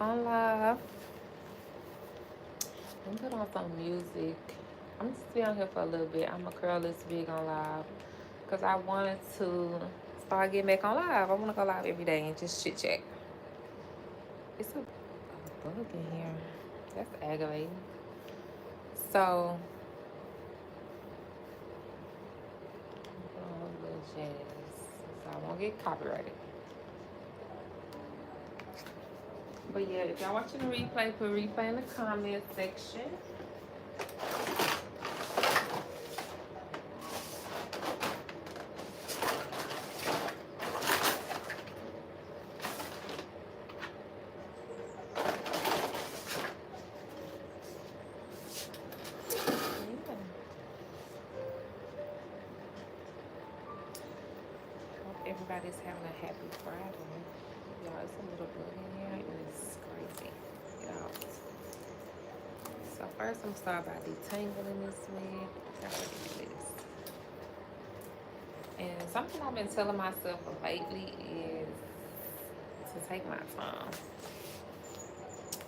back on live. Let me put on some music. I'm just be on here for a little bit. I'm gonna curl this wig on live because I wanted to start getting back on live. I want to go live every day and just chit chat. It's a bug in here. That's aggravating. So, put on a little jazz so I won't get copyrighted. But yeah, if y'all watching the replay, put replay in the comment section. Hope everybody's having a happy Friday. Y'all, it's a little bug in here. It's crazy. Get out. So first, I'm starting by detangling this wig. That's what it is. And something I've been telling myself lately is to take my time.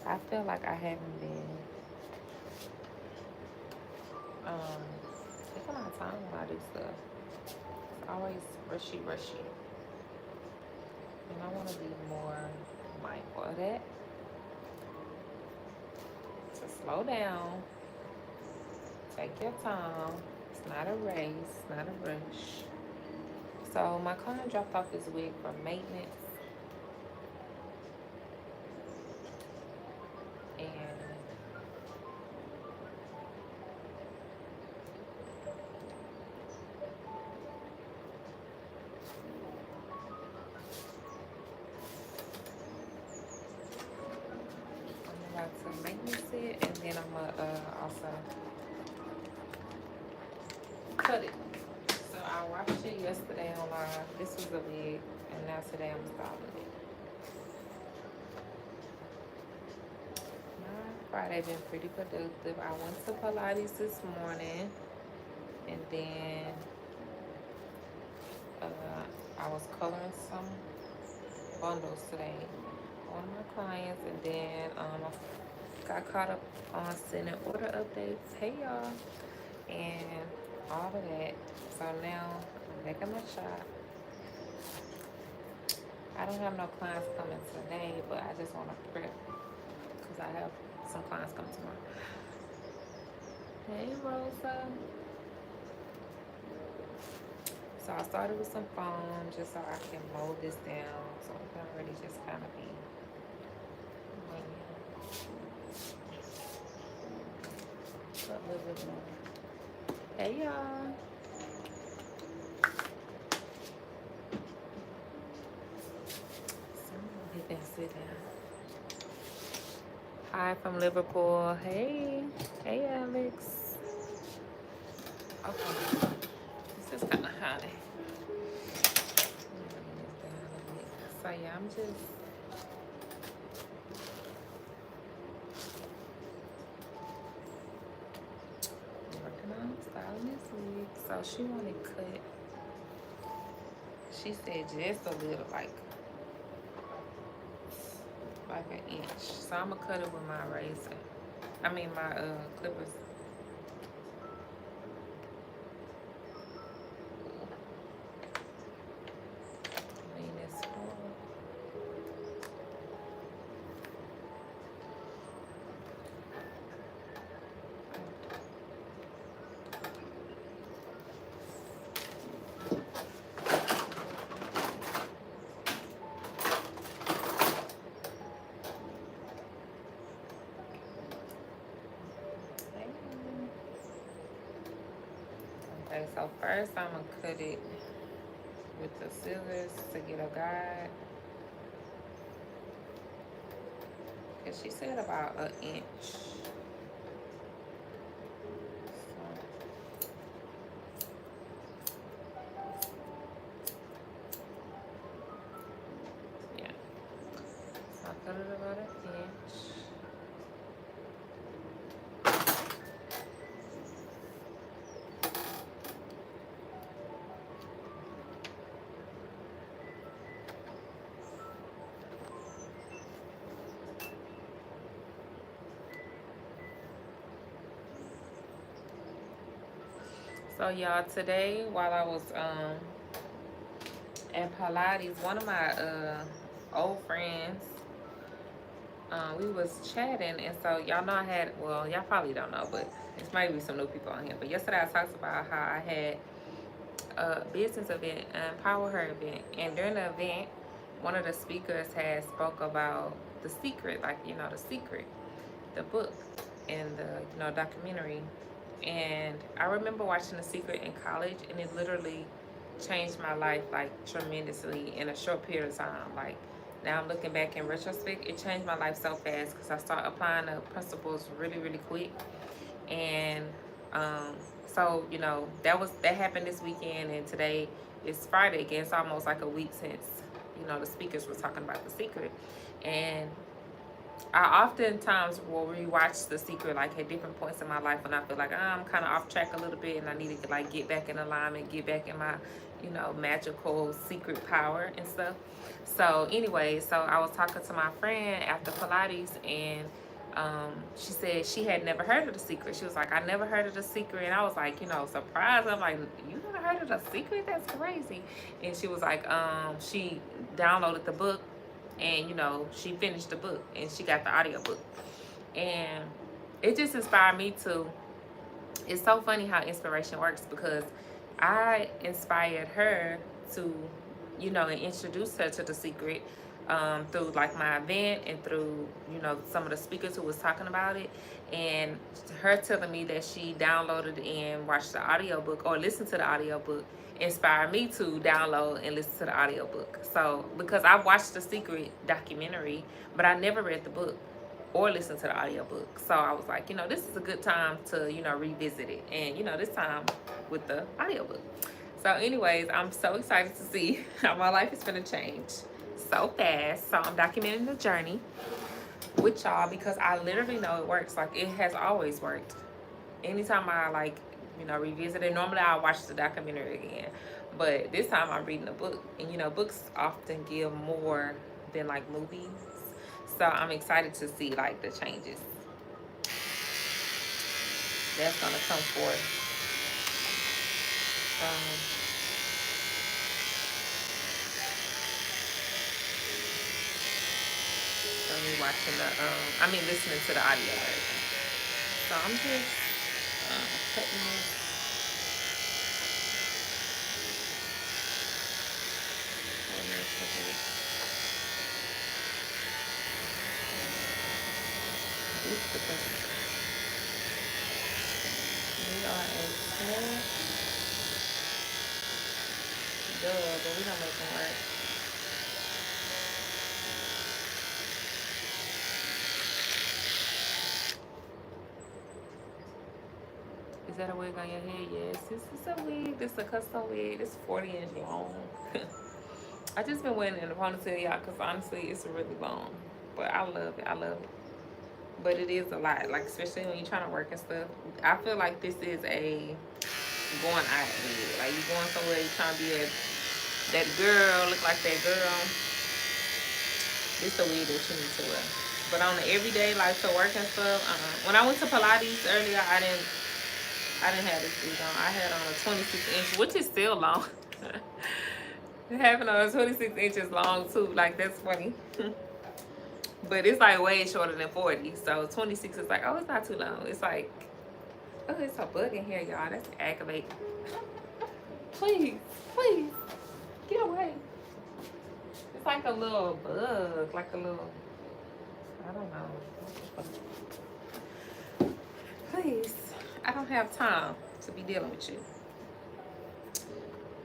I feel like I haven't been taking my time when I do stuff. It's always rushy. And I want to be more mindful of that. To slow down. Take your time. It's not a race, it's not a rush. So my client dropped off his wig for maintenance. And I'm about to maintenance it, and then I'm gonna also cut it. So I watched it yesterday on live. This was a wig, and now today I'm styling it. My Friday been pretty productive. I went to Pilates this morning, and then I was coloring some bundles today. One of my clients, and then I got caught up on sending order updates. Hey y'all, and all of that. So now I'm back in my shop. I don't have no clients coming today, but I just want to prep because I have some clients coming tomorrow. Hey Rosa. So I started with some foam just so I can mold this down, so it can already just kind of be a little bit more. Hey y'all. He can sit down. Hi from Liverpool. Hey. Hey Alex. Okay. This is kind of high. So yeah, I'm just working on styling this wig. So she wanted cut. She said just a little, like an inch. So I'm gonna cut it with my razor. I mean my clippers. Okay, so first I'm gonna cut it with the scissors to get a guide. Cause she said about an inch. Yeah. So I cut it about an inch. So y'all, today while I was at Pilates, one of my old friends, we was chatting, and so y'all know I had, well, y'all probably don't know, but it's might be some new people on here. But yesterday I talked about how I had a business event, an Empower Her event, and during the event, one of the speakers had spoke about The Secret, like, you know, The Secret, the book and the, you know, documentary. And I remember watching The Secret in college, and it literally changed my life like tremendously in a short period of time. Like, now I'm looking back in retrospect, it changed my life so fast because I started applying the principles really, really quick. And um, so, you know, that happened this weekend, and today is Friday again. It's almost like a week since, you know, the speakers were talking about The Secret. And I oftentimes will rewatch The Secret like at different points in my life when I feel like I'm kind of off track a little bit and I need to like get back in alignment, get back in my, you know, magical secret power and stuff. So anyway, so I was talking to my friend after Pilates, and she said she had never heard of The Secret. She was like, I never heard of The Secret. And I was like, you know, surprised. I'm like, you never heard of The Secret? That's crazy. And she was like, she downloaded the book, and you know, she finished the book and she got the audio book, and it just inspired me to, it's so funny how inspiration works, because I inspired her to, you know, and introduce her to The Secret through like my event and through, you know, some of the speakers who was talking about it, and her telling me that she downloaded and watched the audiobook or listened to the audiobook inspired me to download and listen to the audiobook. So because I watched The Secret documentary, but I never read the book or listen to the audiobook. So I was like, you know, this is a good time to, you know, revisit it. And, you know, this time with the audiobook. So anyways, I'm so excited to see how my life is going to change so fast. So I'm documenting the journey with y'all because I literally know it works. Like, it has always worked. Anytime I, like, you know, revisit it, normally I'll watch the documentary again. But this time I'm reading a book. And, you know, books often give more than, like, movies. So I'm excited to see like the changes that's gonna come forth. So me watching the listening to the audio version. So I'm just cutting this. Because we are a set but we don't make them work. Is that a wig on your head? Yes, this is a wig. This is a custom wig. It's 40-inch long. I just been wearing it in a ponytail, y'all, because honestly, it's really long. But I love it. I love it. But it is a lot, like, especially when you're trying to work and stuff. I feel like this is a going out wig. Like, you're going somewhere, you're trying to be that girl, look like that girl. This the wig that you need to wear. But on the everyday, like, to work and stuff, when I went to Pilates earlier, I didn't have this wig on. I had on a 26-inch, which is still long. Having on 26 inches long too, like, that's funny. But it's like way shorter than 40, so 26 is like, oh, it's not too long. It's like, oh, it's a bug in here, y'all. That's aggravating. Please, get away. It's like a little bug, like a little, I don't know. Please, I don't have time to be dealing with you.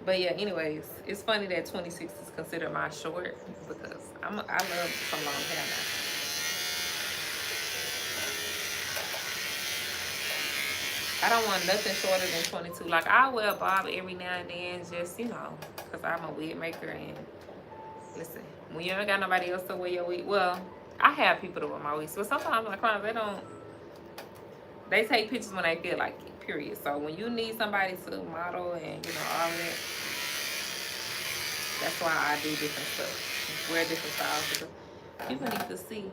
But yeah, anyways, it's funny that 26 is considered my short, because I love some long hair now. I don't want nothing shorter than 22. Like, I wear a bob every now and then, just, you know, because I'm a wig maker. And listen, when you ain't got nobody else to wear your wig, well, I have people to wear my wigs, but sometimes my clients, they take pictures when they feel like it, period. So when you need somebody to model and, you know, all of that, that's why I do different stuff, wear different styles, because people need to see.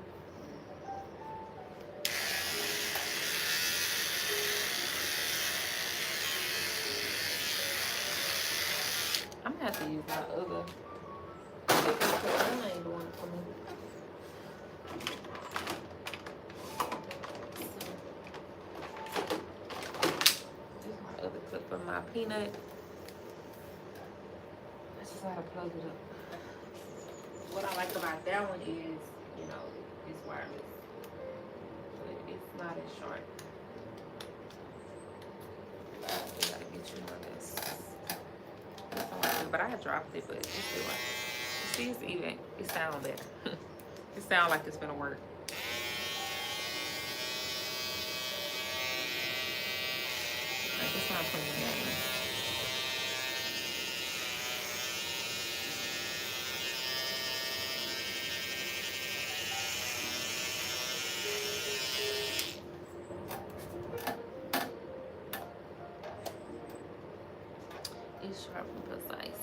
have to use my other. I ain't doing it for me. This is my other clip for my peanut. I just gotta plug it up. What I like about that one is, you know, it's wireless. But it's not as short. I gotta get you one that's good. But I dropped it, but it's still like it. See, it's even. It sounds better. It sounds like it's gonna work. Like, it's not putting it in. It's sharp and precise.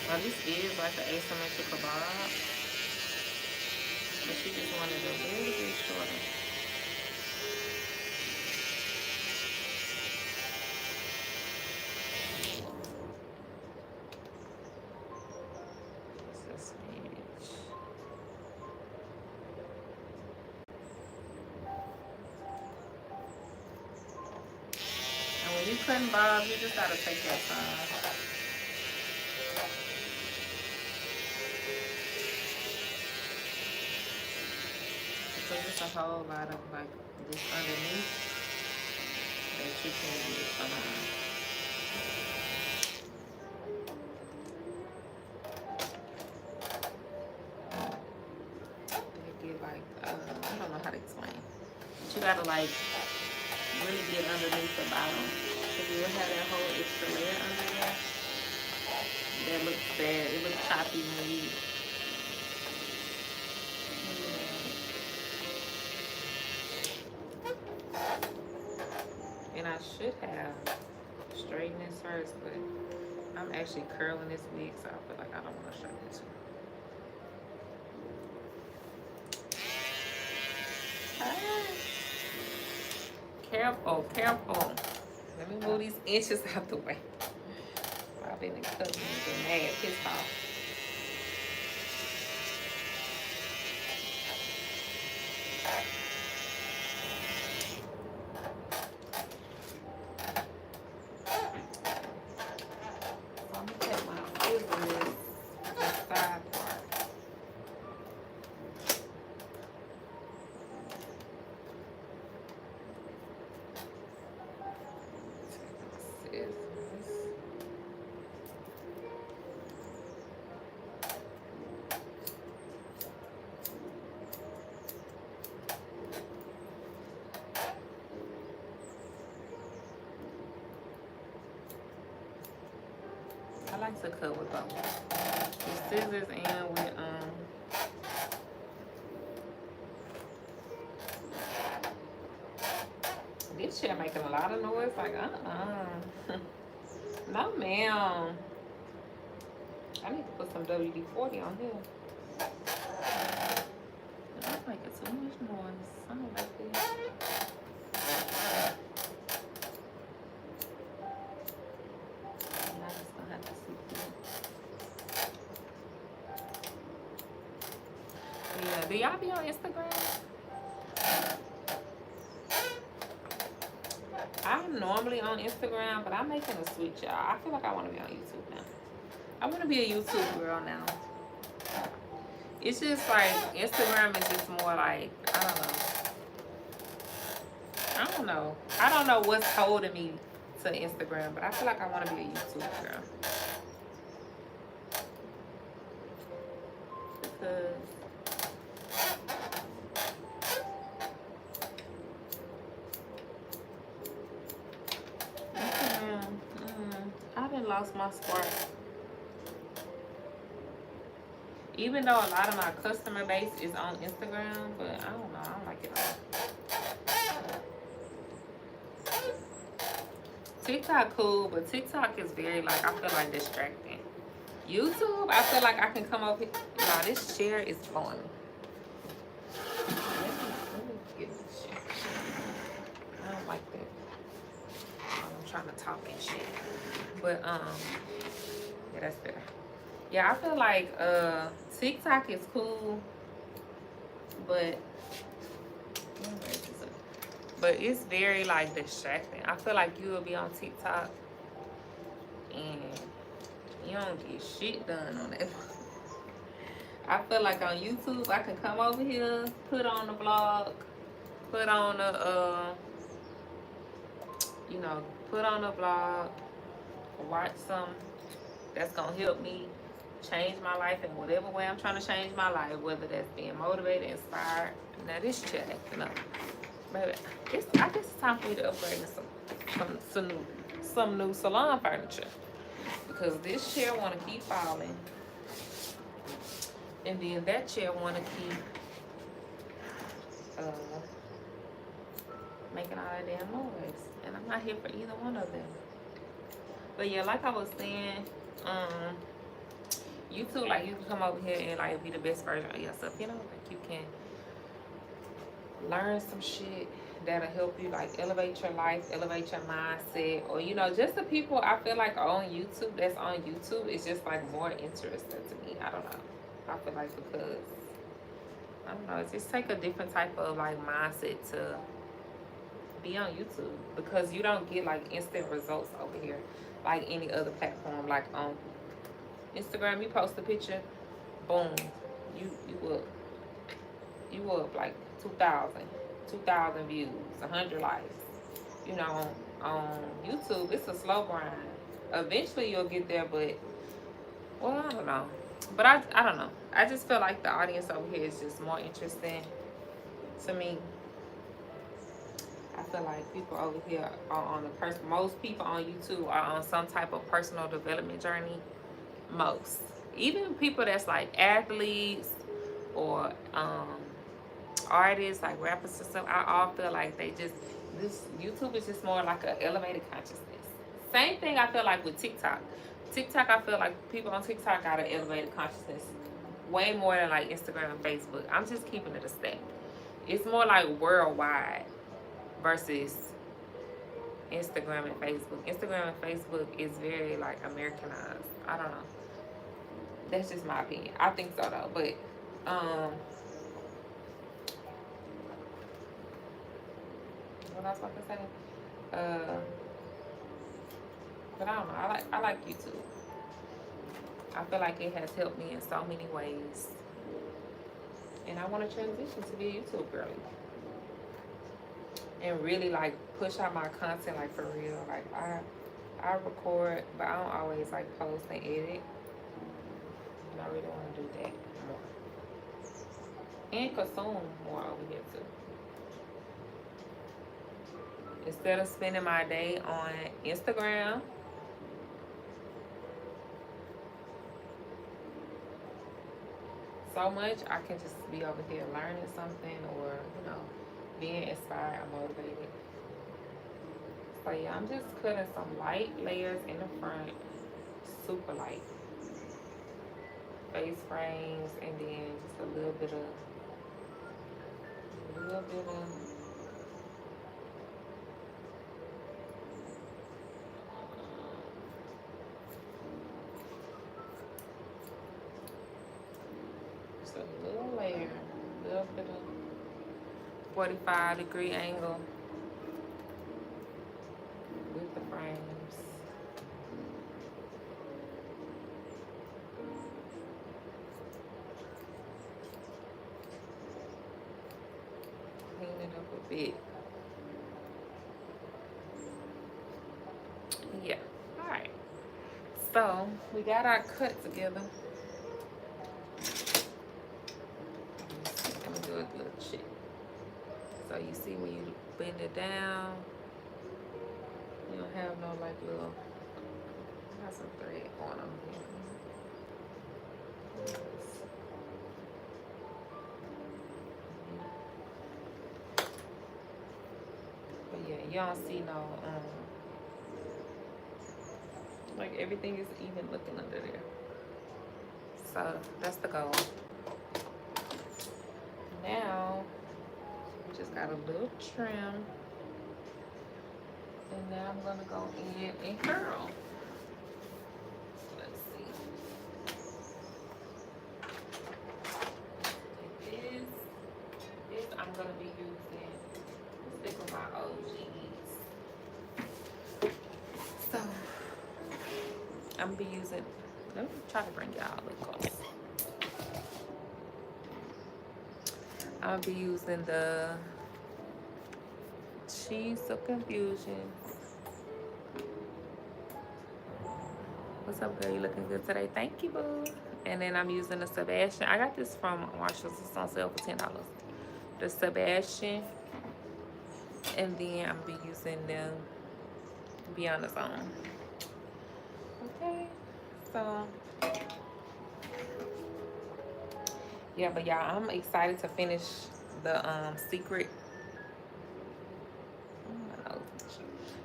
Now this is like an asymmetrical bob, but she just wanted a little bit shorter. When you cutting bobs, you just gotta take your time. Because it's a whole lot of like this underneath that you can get somehow. They get like I don't know how to explain. But you gotta like really get underneath the bottom. If you have that whole extra layer under there, that looks bad. It looks choppy when you and I should have straightened this first, but I'm actually curling this wig, so I feel like I don't want to straighten this one. Careful, careful. Let me move these inches out the way. I've been in cutting and been mad, pissed off. So I'm gonna take my scissors, the side part. I like to cut with both the scissors and with this shit making a lot of noise. Like no ma'am. I need to put some WD-40 on here. That's making too much noise. I don't like this. Yeah, do y'all be on Instagram? I'm normally on Instagram, but I'm making a switch, y'all. I feel like I want to be on YouTube now. I want to be a YouTube girl now. It's just like Instagram is just more like, I don't know. I don't know what's holding me to Instagram, but I feel like I want to be a YouTube girl. Because I done lost my spark. Even though a lot of my customer base is on Instagram, but I don't know, I don't like it all. TikTok cool, but TikTok is very like, I feel like distracting. YouTube, I feel like I can come over here. Nah, this chair is blowing me. Let me get this shit. I don't like that. I'm trying to talk and shit. But yeah, that's better. Yeah, I feel like TikTok is cool, but it's very like distracting. I feel like you will be on TikTok and you don't get shit done on it. I feel like on YouTube I can come over here, put on the vlog, put on the put on a vlog, watch some that's gonna help me change my life in whatever way I'm trying to change my life, whether that's being motivated, inspired. Now this chair acting up. Baby, I guess it's time for me to upgrade some new salon furniture. Because this chair wanna keep falling. And then that chair wanna keep making all that damn noise. And I'm not here for either one of them. But yeah, like I was saying, you too, like you can come over here and like be the best version of yourself, you know, like you can learn some shit that'll help you like elevate your life, elevate your mindset, or you know, just the people I feel like on YouTube that's on YouTube is just like more interesting to me. I don't know. I feel like because I don't know, it's just take a different type of like mindset to be on YouTube because you don't get like instant results over here like any other platform. Like on Instagram, you post a picture, boom, you up like 2,000 views, 100 likes. You know, on YouTube, it's a slow grind. Eventually, you'll get there, but well, I don't know. But I don't know. I just feel like the audience over here is just more interesting to me. I feel like people over here are on most people on YouTube are on some type of personal development journey. Most. Even people that's like athletes or artists, like rappers and stuff, I all feel like this YouTube is just more like an elevated consciousness. Same thing I feel like with TikTok. TikTok, I feel like people on TikTok got an elevated consciousness way more than like Instagram and Facebook. I'm just keeping it a step. It's more like worldwide versus Instagram and Facebook. Instagram and Facebook is very like Americanized. I don't know. That's just my opinion. I think so though. But what I was about to say? But I don't know. I like YouTube. I feel like it has helped me in so many ways. And I want to transition to be a YouTube girl. And really like push out my content like for real. Like I record, but I don't always like post and edit. And I really want to do that more. And consume more over here too. Instead of spending my day on Instagram, so much, I can just be over here learning something or, you know, being inspired or motivated. So yeah, I'm just cutting some light layers in the front, super light. Face frames and then just a little bit of just a little layer, a little bit of 45-degree angle with the frames. Clean it up a bit. Yeah. Alright. So we got our cut together. Let me do a good check. So you see when you bend it down, you don't have no like little, I got some thread going on here. But yeah, you don't see no, like everything is even looking under there. So that's the goal. Now we just got a little trim, and now I'm gonna go in and curl. Let's see. Take this I'm gonna be using. Stick with my OGs. So I'm gonna be using. Let me try to bring y'all a little close. I'm gonna be using the Cheese of Confusion. What's up, girl? You looking good today? Thank you, boo. And then I'm using the Sebastian. I got this from Marshall's. It's on sale for $10. The Sebastian. And then I'm gonna be using them Beyond the Zone. Okay. So yeah, but y'all, I'm excited to finish the secret.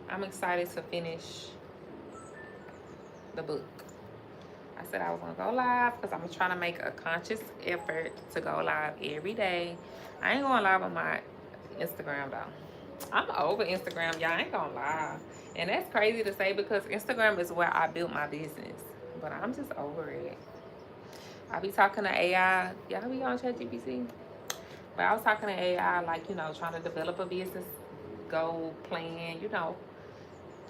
I'm excited to finish the book. I said I was gonna go live because I'm trying to make a conscious effort to go live every day. I ain't going live on my Instagram though. I'm over Instagram, y'all. I ain't gonna lie. And that's crazy to say because Instagram is where I built my business. But I'm just over it. I be talking to AI. Y'all be on ChatGPT? But I was talking to AI, like, you know, trying to develop a business goal plan, you know.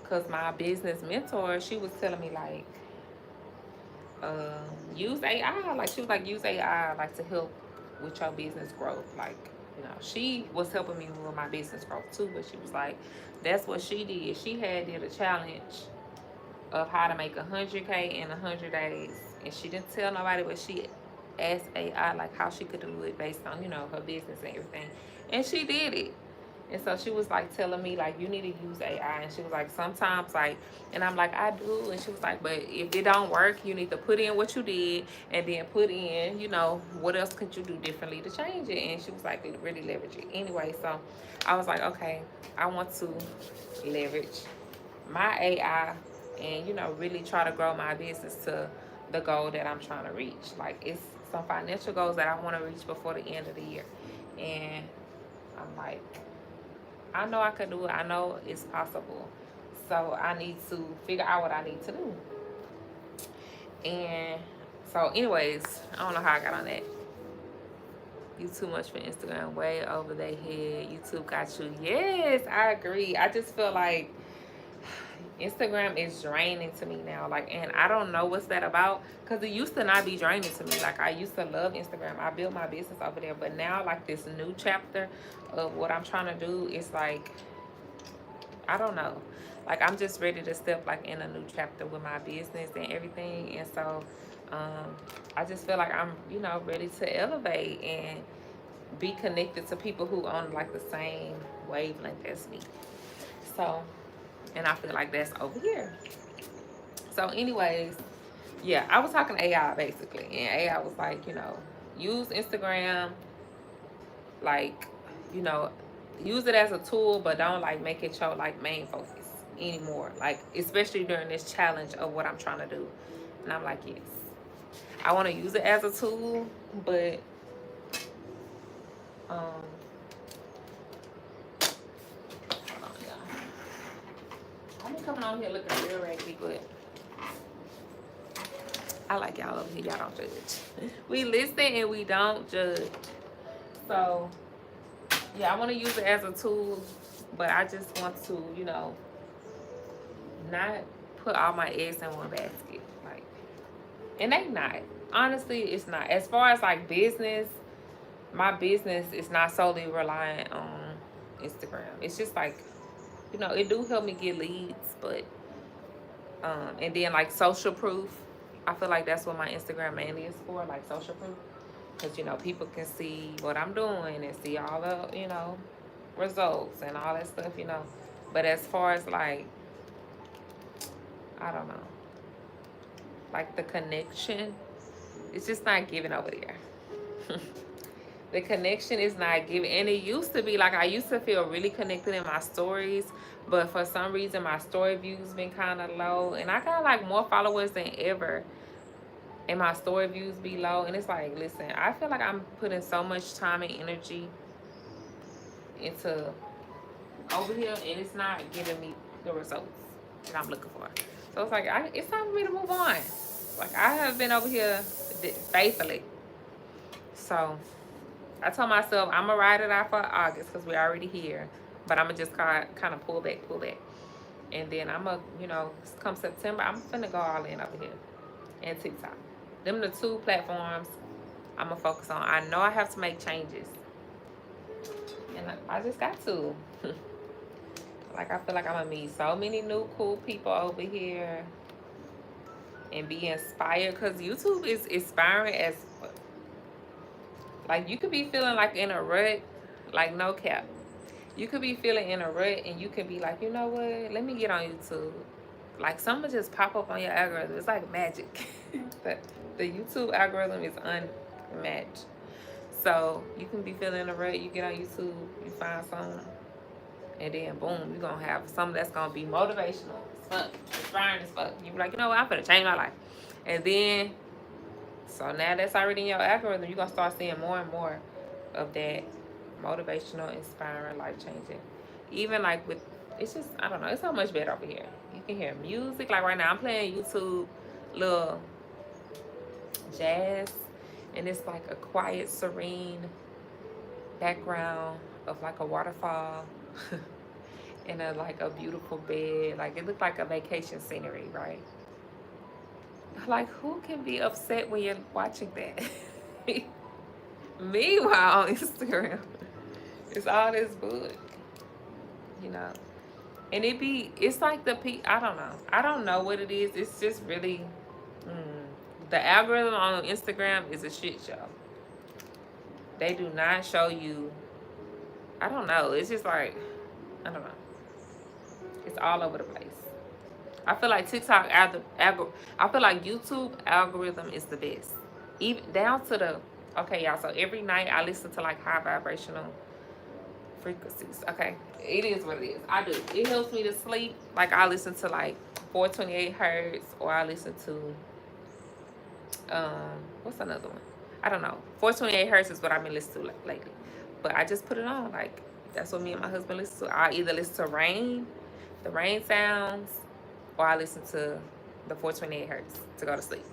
Because my business mentor, she was telling me, like, use AI. Like, she was like, use AI, like, to help with your business growth. Like, you know, she was helping me with my business growth, too. But she was like, that's what she did. She did a challenge of how to make 100K in 100 days. And she didn't tell nobody, but she asked AI, like, how she could do it based on, you know, her business and everything. And she did it. And so she was like telling me, like, you need to use AI. And she was like, sometimes, like, and I'm like, I do. And she was like, but if it don't work, you need to put in what you did and then put in, you know, what else could you do differently to change it. And she was like, really leverage it. Anyway, so I was like, okay, I want to leverage my AI and, you know, really try to grow my business to the goal that I'm trying to reach. Like, it's some financial goals that I want to reach before the end of the year. And I'm like, I know I can do it. I know it's possible. So I need to figure out what I need to do. And so anyways, I don't know how I got on that. You too much for Instagram, way over their head. YouTube got you. Yes, I agree. I just feel like Instagram is draining to me now. Like, and I don't know what's that about. Because it used to not be draining to me. Like, I used to love Instagram. I built my business over there. But now, like, this new chapter of what I'm trying to do is like, I don't know. Like, I'm just ready to step, like, in a new chapter with my business and everything. And so, I just feel like I'm, you know, ready to elevate and be connected to people who own, like, the same wavelength as me. So, and I feel like that's over here. So anyways, yeah, I was talking to AI basically. And AI was like, you know, use Instagram, like, you know, use it as a tool, but don't, like, make it your, like, main focus anymore. Like, especially during this challenge of what I'm trying to do. And I'm like, yes. I want to use it as a tool, but, I'm coming on here looking real raggedy, but I like y'all over here. Y'all don't judge. We listen and we don't judge. So, yeah, I want to use it as a tool, but I just want to, you know, not put all my eggs in one basket. Like, and they not. Honestly, it's not. As far as, like, business, my business is not solely reliant on Instagram. It's just like, you know, it do help me get leads, but and then, like, social proof, I feel like that's what my Instagram mainly is for, like, social proof, because, you know, people can see what I'm doing and see all the, you know, results and all that stuff, you know. But as far as, like, I don't know, like, the connection, it's just not giving over there. The connection is not giving. And it used to be like, I used to feel really connected in my stories, but for some reason my story views been kind of low, and I got, like, more followers than ever, and my story views be low. And it's like, listen, I feel like I'm putting so much time and energy into over here, and it's not giving me the results that I'm looking for. So it's like, it's time for me to move on. Like, I have been over here faithfully. So I told myself I'm gonna ride it out for August because we're already here, but I'm gonna just kind of pull back, and then I'm gonna, come September, I'm finna go all in over here and TikTok. Them the two platforms I'm gonna focus on. I know I have to make changes, and I just got to. Like, I feel like I'm gonna meet so many new cool people over here and be inspired, because YouTube is inspiring as fuck. Like, you could be feeling like in a rut, like, no cap. You could be feeling in a rut and you could be like, you know what? Let me get on YouTube. Like, something just pop up on your algorithm. It's like magic. the YouTube algorithm is unmatched. So you can be feeling in a rut. You get on YouTube, you find something, and then boom, you're gonna have something that's gonna be motivational as fuck, inspiring as fuck. You be like, you know what? I'm gonna change my life. And then, so now that's already in your algorithm. You're gonna start seeing more and more of that motivational, inspiring, life changing. Even like with, it's just, I don't know, it's so much better over here. You can hear music. Like right now, I'm playing YouTube little jazz, and it's like a quiet, serene background of like a waterfall and like a beautiful bed. Like, it looked like a vacation scenery, right? Like, who can be upset when you're watching that? Meanwhile, on Instagram, it's all this book, you know. And it's like I don't know what it is. It's just really, the algorithm on Instagram is a shit show. They do not show you, I don't know. It's just like, I don't know. It's all over the place. I feel like TikTok, I feel like YouTube algorithm is the best. Even down to the, okay, y'all. So every night I listen to like high vibrational frequencies. Okay, it is what it is. I do. It helps me to sleep. Like, I listen to like 428 hertz, or I listen to what's another one? I don't know. 428 hertz is what I've been listening to lately. But I just put it on. Like, that's what me and my husband listen to. I either listen to the rain sounds, or I listen to the 428 hertz to go to sleep.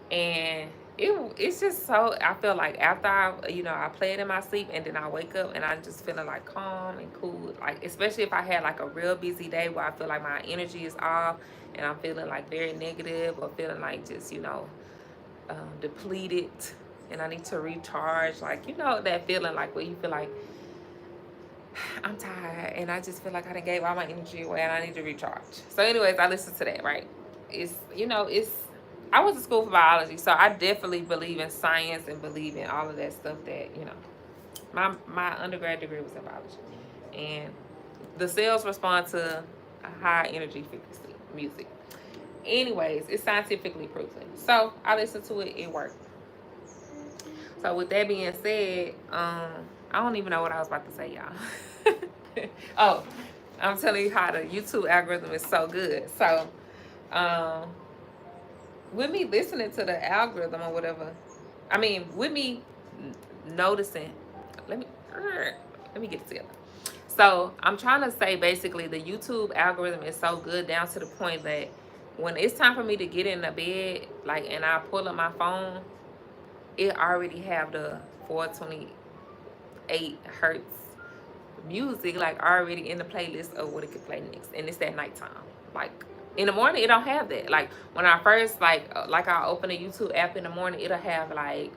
And it's just so, I feel like after I play it in my sleep, and then I wake up and I'm just feeling like calm and cool. Like, especially if I had like a real busy day where I feel like my energy is off and I'm feeling like very negative, or feeling like just depleted, and I need to recharge. Like, that feeling like where you feel like I'm tired and I just feel like I done gave all my energy away and I need to recharge. So anyways, I listen to that, right? I went to school for biology, so I definitely believe in science and believe in all of that stuff that, my undergrad degree was in biology. And the cells respond to a high energy frequency music. Anyways, it's scientifically proven. So I listened to it, it worked. So with that being said, I don't even know what I was about to say, y'all. Oh, I'm telling you how the YouTube algorithm is so good. So, with me listening to the algorithm or whatever, with me noticing, let me get it together. So I'm trying to say, basically, the YouTube algorithm is so good down to the point that when it's time for me to get in the bed, like, and I pull up my phone, it already have the 428 hertz music, like, already in the playlist of what it could play next. And it's at nighttime. Like, in the morning, it don't have that. Like, when I first, I open a YouTube app in the morning, it'll have, like,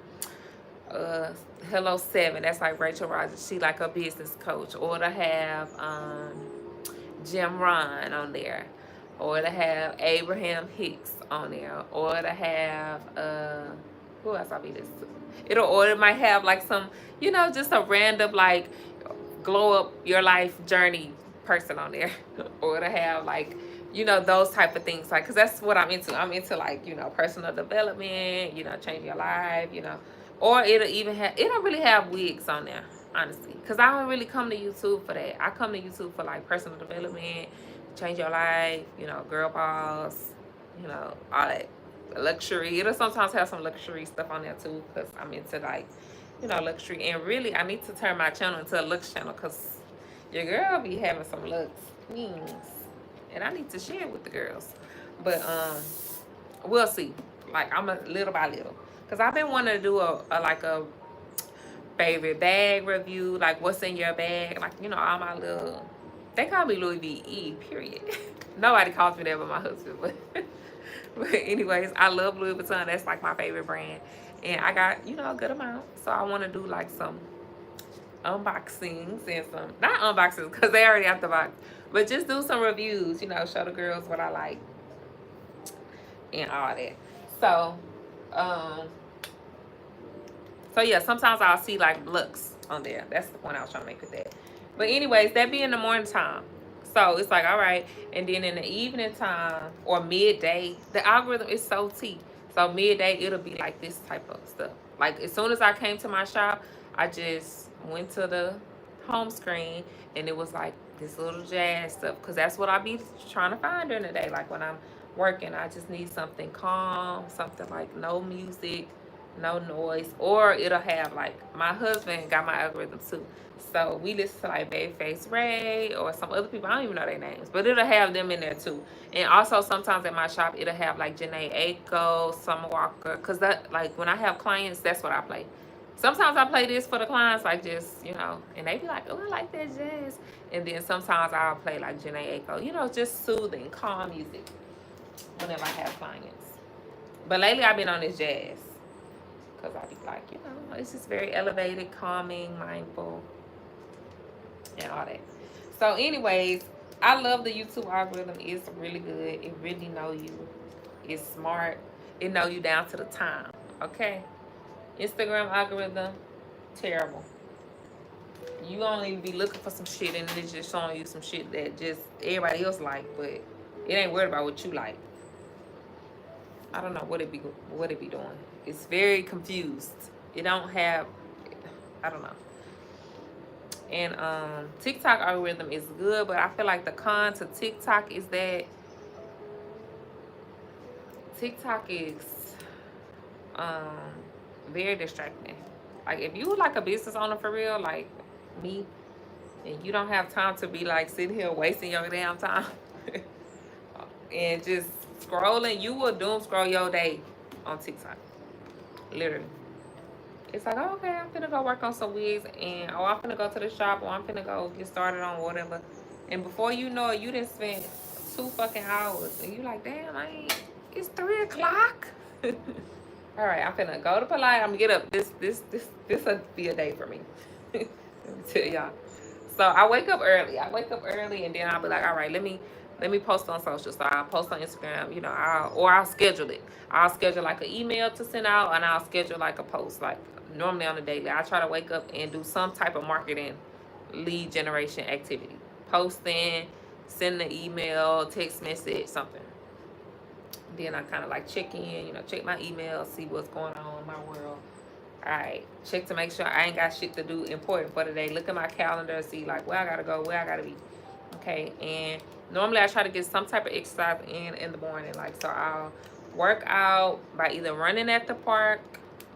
Hello 7. That's like Rachel Rogers. She like a business coach. Or it'll have Jim Ron on there. Or it'll have Abraham Hicks on there. Or it'll have, who else I'll be this to? Or it might have, like, some, just a random, like, glow up your life journey person on there. Or it'll have, like, those type of things. Like, because that's what I'm into. I'm into, like, personal development, change your life, Or it'll really have wigs on there, honestly. Because I don't really come to YouTube for that. I come to YouTube for, like, personal development, change your life, girl boss, all that. luxury. It'll sometimes have some luxury stuff on there too, because I'm into like, luxury. And really, I need to turn my channel into a lux channel, because your girl be having some lux things, and I need to share it with the girls. But we'll see. Like, I'm a little by little, because I've been wanting to do a favorite bag review, like what's in your bag, like all my little. They call me Louis V.E. Period. Nobody calls me that but my husband, but but anyways, I love Louis Vuitton. That's like my favorite brand, and I got a good amount. So I want to do like some unboxings and some not unboxings because they already out the box, but just do some reviews. Show the girls what I like and all that. So, so yeah, sometimes I'll see like looks on there. That's the point I was trying to make with that. But anyways, that be in the morning time. So it's like, all right. And then in the evening time or midday, the algorithm is so T. So midday, it'll be like this type of stuff. Like as soon as I came to my shop, I just went to the home screen and it was like this little jazz stuff. Because that's what I be trying to find during the day. Like when I'm working, I just need something calm, something like no music, no noise, or it'll have like my husband got my algorithm too, so we listen to like Babyface Ray or some other people. I don't even know their names, but it'll have them in there too. And also sometimes at my shop it'll have like Janae Aiko, Summer Walker, because that like when I have clients, that's what I play. Sometimes I play this for the clients, like just and they be like, oh, I like that jazz. And then sometimes I'll play like Janae Aiko, just soothing, calm music whenever I have clients. But lately I've been on this jazz. Because I be like, it's just very elevated, calming, mindful, and all that. So anyways, I love the YouTube algorithm. It's really good. It really know you. It's smart. It know you down to the time. Okay? Instagram algorithm, terrible. You only be looking for some shit and it's just showing you some shit that just everybody else like, but it ain't worried about what you like. I don't know what it be doing. It's very confused. It don't have, I don't know. And TikTok algorithm is good, but I feel like the con to TikTok is that TikTok is very distracting. Like if you like a business owner for real, like me, and you don't have time to be like sitting here wasting your damn time and just scrolling, you will doom scroll your day on TikTok. Literally. It's like, oh, okay, I'm finna go work on some wigs, and I'm finna go to the shop, or I'm finna go get started on whatever. And before you know it, you done spent 2 fucking hours, and you like, damn, it's 3 o'clock. All right, I'm finna go to Pilates. I'm gonna get up. This will be a day for me. Let me tell y'all. So I wake up early. And then I'll be like, all right, let me post on social. So I'll post on Instagram, I'll schedule it. I'll schedule like an email to send out, and I'll schedule like a post, like normally on a daily. I try to wake up and do some type of marketing lead generation activity. Posting, send an email, text message, something. Then I kind of like check in, check my email, see what's going on in my world. All right, check to make sure I ain't got shit to do important for the day. Look at my calendar, see like where I gotta go, where I gotta be. Okay, and normally I try to get some type of exercise in the morning. Like, so I'll work out by either running at the park.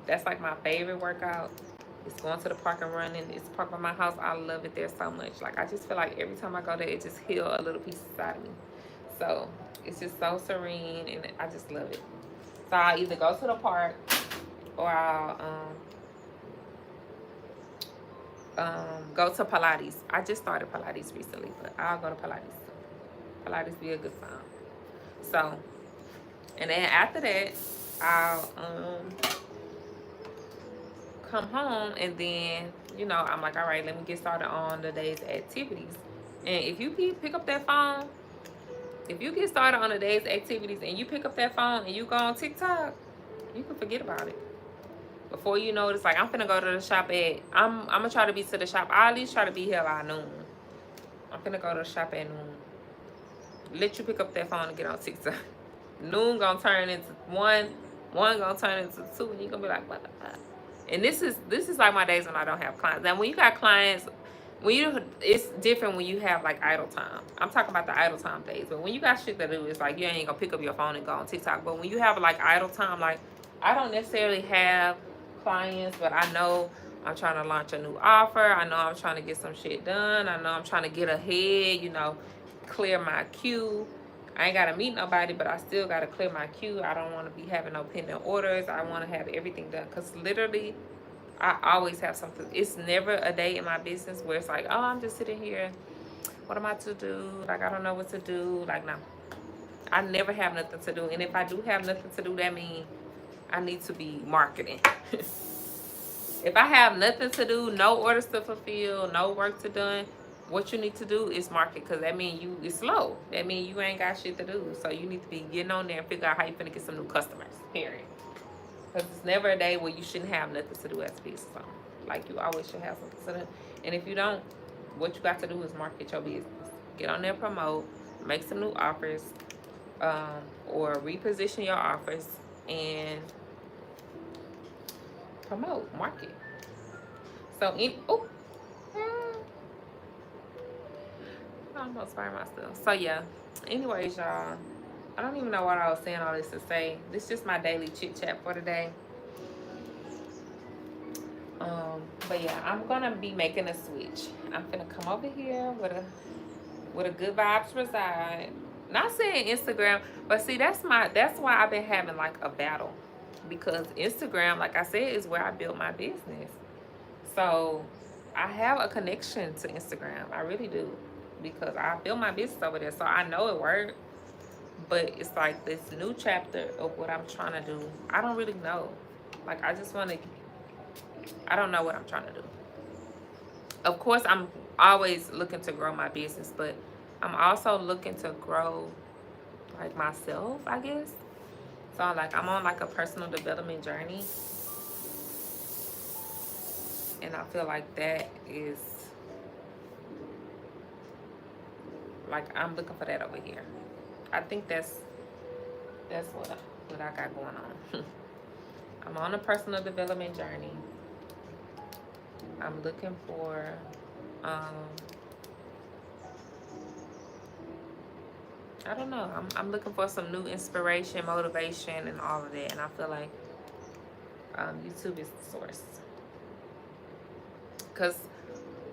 That's like my favorite workout. It's going to the park and running. It's the park by my house. I love it there so much. Like, I just feel like every time I go there, it just heals a little piece inside of me. So it's just so serene, and I just love it. So I'll either go to the park, or I'll go to Pilates. I just started Pilates recently, but I'll go to Pilates. Pilates be a good time. So, and then after that, I'll come home, and then I'm like, all right, let me get started on the day's activities. And if you pick up that phone, if you get started on the day's activities and you pick up that phone and you go on TikTok, you can forget about it. Before you know it, it's like, I'm finna go to the shop I'm gonna try to be to the shop. I at least try to be here by noon. I'm finna go to the shop at noon. Let you pick up that phone and get on TikTok. Noon gonna turn into 1. 1 gonna turn into 2, and you gonna be like, what the fuck? And this is like my days when I don't have clients. Now, when you got clients, it's different when you have like idle time. I'm talking about the idle time days, but when you got shit to do, it's like you ain't gonna pick up your phone and go on TikTok. But when you have like idle time, like I don't necessarily have clients, but I know I'm trying to launch a new offer. I know I'm trying to get some shit done. I know I'm trying to get ahead, clear my queue. I ain't gotta meet nobody, but I still gotta clear my queue. I don't want to be having no pending orders. I want to have everything done, because literally I always have something. It's never a day in my business where it's like, oh, I'm just sitting here. What am I to do? Like, I don't know what to do. Like, no. I never have nothing to do. And if I do have nothing to do, that means I need to be marketing. If I have nothing to do, no orders to fulfill, no work to done, what you need to do is market, because that means it's slow. That means you ain't got shit to do. So you need to be getting on there and figure out how you finna get some new customers, period. Because it's never a day where you shouldn't have nothing to do as a business owner. Like, you always should have something to do. And if you don't, what you got to do is market your business. Get on there, promote, make some new offers, or reposition your offers and promote, market. So, I almost fired myself. So, yeah. Anyways, y'all, I don't even know what I was saying all this to say. This is just my daily chit chat for today. But yeah, I'm gonna be making a switch. I'm gonna come over here with a good vibes reside. Not saying Instagram, but see, that's why I've been having like a battle, because Instagram, like I said, is where I built my business. So I have a connection to Instagram. I really do, because I built my business over there. So I know it worked, but it's like this new chapter of what I'm trying to do. I don't really know. Like, I don't know what I'm trying to do. Of course, I'm always looking to grow my business, but I'm also looking to grow like myself, I guess. So like, I'm on like a personal development journey, and I feel like that is like, I'm looking for that over here. I think that's what I got going on. I'm on a personal development journey. I'm looking for I don't know. I'm looking for some new inspiration, motivation, and all of that. And I feel like YouTube is the source. Because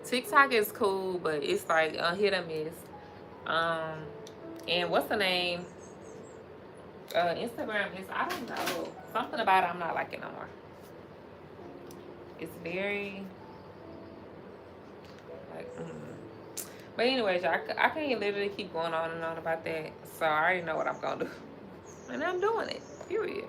TikTok is cool, but it's like a hit or miss. And what's the name? Instagram is, I don't know. Something about it I'm not liking no more. It's very like, But anyways, I can't literally keep going on and on about that. So I already know what I'm going to do. And I'm doing it, period.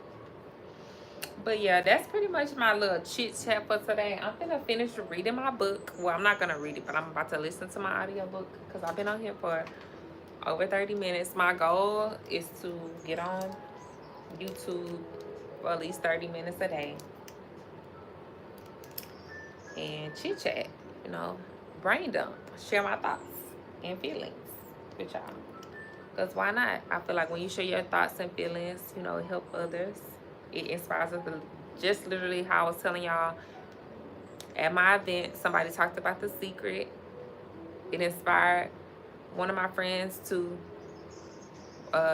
But yeah, that's pretty much my little chit chat for today. I'm going to finish reading my book. Well, I'm not going to read it, but I'm about to listen to my audiobook, because I've been on here for over 30 minutes. My goal is to get on YouTube for at least 30 minutes a day and chit chat, brain dump, share my thoughts and feelings with y'all. Because why not? I feel like when you share your thoughts and feelings, it help others. It inspires us. Just literally how I was telling y'all at my event, somebody talked about The Secret. It inspired one of my friends to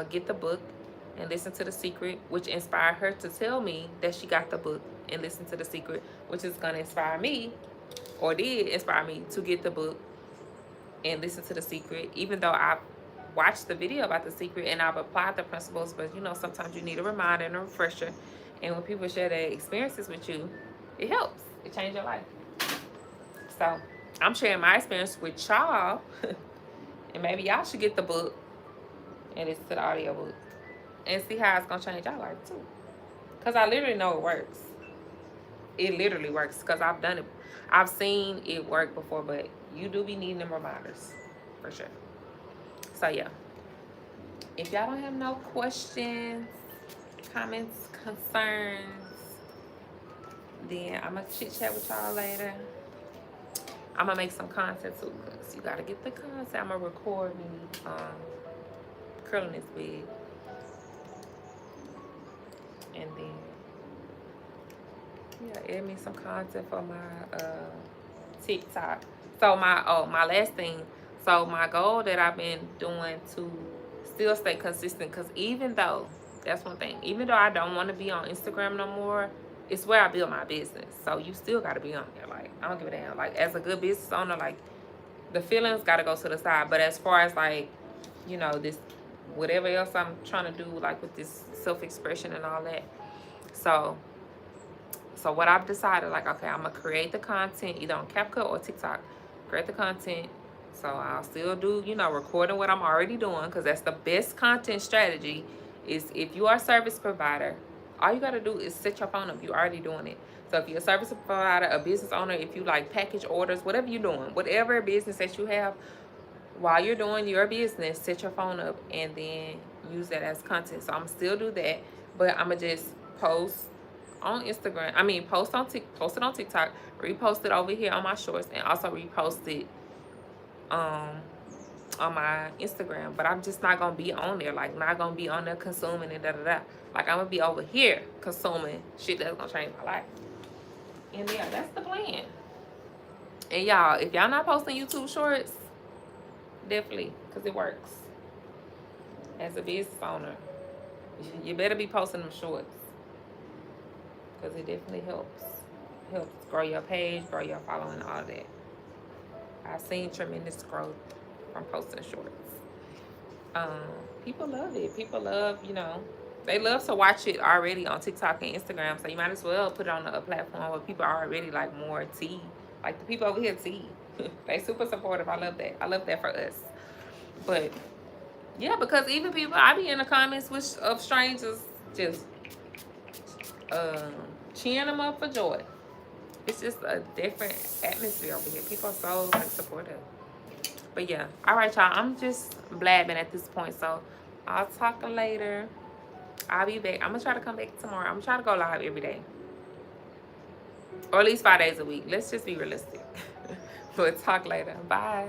get the book and listen to The Secret, which inspired her to tell me that she got the book and listen to The Secret, which is going to inspire me, or did inspire me, to get the book and listen to The Secret, even though I've watched the video about The Secret and I've applied the principles. But sometimes you need a reminder and a refresher, and when people share their experiences with you, it helps. It changes your life. So I'm sharing my experience with y'all, and maybe y'all should get the book and listen to the audio book and see how it's gonna change your life too. Because I literally know it works. It literally works, because I've done it. I've seen it work before, but you do be needing them reminders for sure. So yeah, if y'all don't have no questions, comments, concerns, then I'm gonna chit chat with y'all later. I'm gonna make some content too, because you gotta get the content. I'm gonna record me curling this wig, and then yeah, add me some content for my TikTok. So my last thing. So my goal that I've been doing to still stay consistent, because even though that's one thing, even though I don't want to be on Instagram no more, it's where I build my business. So you still got to be on there. Like, I don't give a damn. Like, as a good business owner, like, the feelings got to go to the side. But as far as like, this whatever else I'm trying to do, like with this self-expression and all that. So what I've decided, like, okay, I'm gonna create the content either on CapCut or TikTok. Create the content. So I'll still do, recording what I'm already doing, because that's the best content strategy. Is if you are a service provider, all you gotta do is set your phone up. You're already doing it. So if you're a service provider, a business owner, if you like package orders, whatever you're doing, whatever business that you have, while you're doing your business, set your phone up and then use that as content. So I'm gonna still do that, but I'm gonna just post on Instagram. I mean, post it on TikTok, repost it over here on my shorts, and also repost it on my Instagram. But I'm just not gonna be on there, like, not gonna be on there consuming and da. Like, I'm gonna be over here consuming shit that's gonna change my life. And yeah, that's the plan. And y'all, if y'all not posting YouTube shorts, definitely, because it works. As a business owner, you better be posting them shorts, because it definitely helps grow your page, grow your following, all that. I've seen tremendous growth from posting shorts. People love it. People love, they love to watch it already on TikTok and Instagram. So you might as well put it on a platform where people are already like more tea. Like the people over here tea. They super supportive. I love that. I love that for us. But yeah, because even people, I be in the comments of strangers just cheering them up for joy. It's just a different atmosphere over here. People are so like supportive. But yeah, all right, y'all. I'm just blabbing at this point, so I'll talk later. I'll be back. I'm gonna try to come back tomorrow. I'm gonna try to go live every day, or at least 5 days a week. Let's just be realistic. But talk later. Bye.